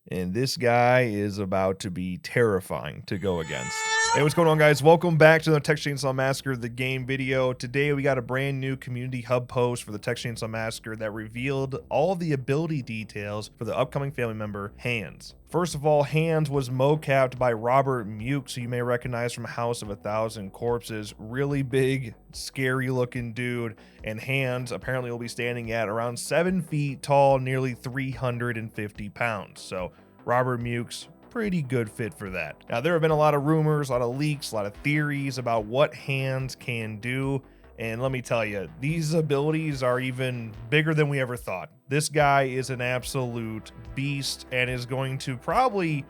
and this guy is about to be terrifying to go against. Hey, what's going on, guys? Welcome back to the Texas Chain Saw Massacre, the game video. Today, we got a brand new community hub post for the Texas Chain Saw Massacre that revealed all the ability details for the upcoming family member, Hands. First of all, Hands was mocapped by Robert Mukes, who you may recognize from House of a Thousand Corpses. Really big, scary looking dude, and Hands apparently will be standing at around 7 feet tall, nearly 350 pounds. So Robert Mukes, pretty good fit for that. Now, there have been a lot of rumors, a lot of leaks, a lot of theories about what Hands can do. And let me tell you, these abilities are even bigger than we ever thought. This guy is an absolute beast and is going to probably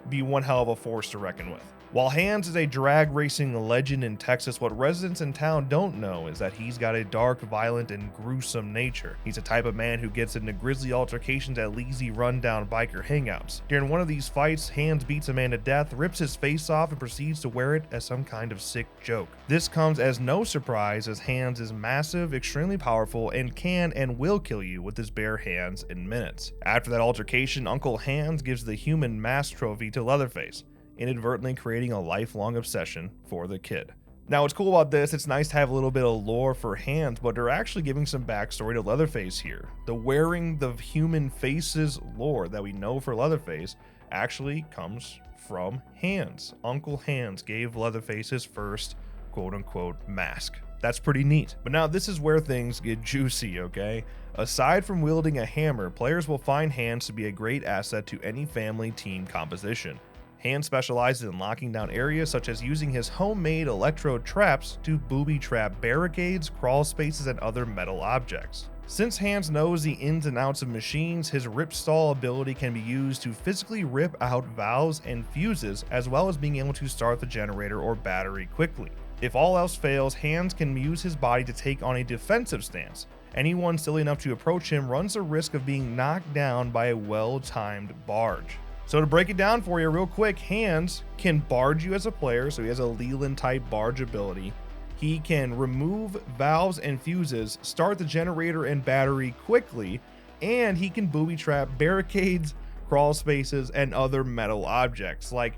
be one hell of a force to reckon with. While Hands is a drag racing legend in Texas, what residents in town don't know is that he's got a dark, violent, and gruesome nature. He's a type of man who gets into grisly altercations at lazy rundown biker hangouts. During one of these fights, Hands beats a man to death, rips his face off, and proceeds to wear it as some kind of sick joke. This comes as no surprise, as Hands is massive, extremely powerful, and can and will kill you with his bare hands in minutes. After that altercation, Uncle Hands gives the human mask trophy to Leatherface, inadvertently creating a lifelong obsession for the kid. Now, what's cool about this, it's nice to have a little bit of lore for Hands, but they're actually giving some backstory to Leatherface here. The wearing the human faces lore that we know for Leatherface actually comes from Hands. Uncle Hands gave Leatherface his first quote-unquote mask. That's pretty neat. But now this is where things get juicy, okay? Aside from wielding a hammer, players will find Hands to be a great asset to any family team composition. Hands specializes in locking down areas, such as using his homemade electrode traps to booby trap barricades, crawl spaces, and other metal objects. Since Hands knows the ins and outs of machines, his rip stall ability can be used to physically rip out valves and fuses, as well as being able to start the generator or battery quickly. If all else fails, Hands can use his body to take on a defensive stance. Anyone silly enough to approach him runs the risk of being knocked down by a well-timed barge. So to break it down for you real quick, Hands can barge you as a player, so he has a Leland type barge ability. He can remove valves and fuses, start the generator and battery quickly, and he can booby trap barricades, crawl spaces, and other metal objects. Like,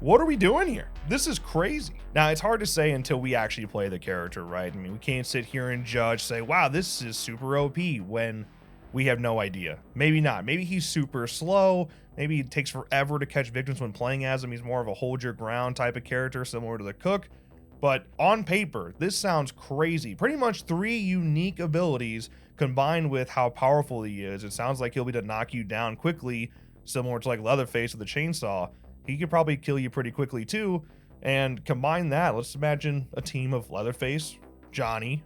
what are we doing here? This is crazy. Now, it's hard to say until we actually play the character, right? I mean, we can't sit here and judge, say, wow, this is super OP, when we have no idea. Maybe not. Maybe he's super slow. Maybe it takes forever to catch victims when playing as him. He's more of a hold your ground type of character, similar to the Cook. But on paper, this sounds crazy. Pretty much 3 unique abilities combined with how powerful he is. It sounds like he'll be able to knock you down quickly, similar to like Leatherface with the chainsaw. He could probably kill you pretty quickly too. And combine that, let's imagine a team of Leatherface, Johnny,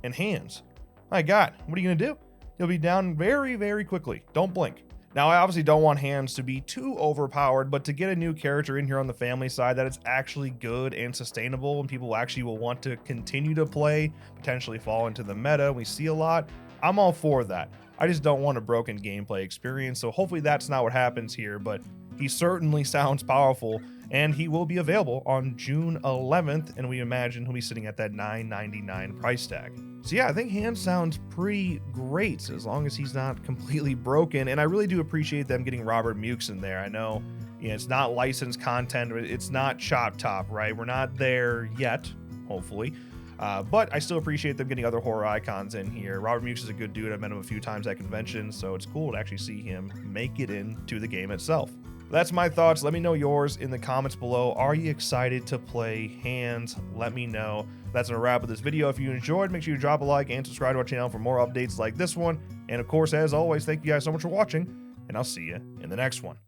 and Hands. My God, what are you gonna do? You'll be down very, very quickly. Don't blink. Now, I obviously don't want Hands to be too overpowered, but to get a new character in here on the family side that is actually good and sustainable and people actually will want to continue to play, potentially fall into the meta, we see a lot, I'm all for that. I just don't want a broken gameplay experience, so hopefully that's not what happens here, but he certainly sounds powerful, and he will be available on June 11th, and we imagine he'll be sitting at that $9.99 price tag. So yeah, I think Hands sounds pretty great, as long as he's not completely broken, and I really do appreciate them getting Robert Mukes in there. I know, it's not licensed content, it's not Chop Top, right? We're not there yet, hopefully. But I still appreciate them getting other horror icons in here. Robert Mukes is a good dude. I've met him a few times at conventions, so it's cool to actually see him make it into the game itself. That's my thoughts. Let me know yours in the comments below. Are you excited to play Hands? Let me know. That's a wrap of this video. If you enjoyed, make sure you drop a like and subscribe to our channel for more updates like this one. And of course, as always, thank you guys so much for watching, and I'll see you in the next one.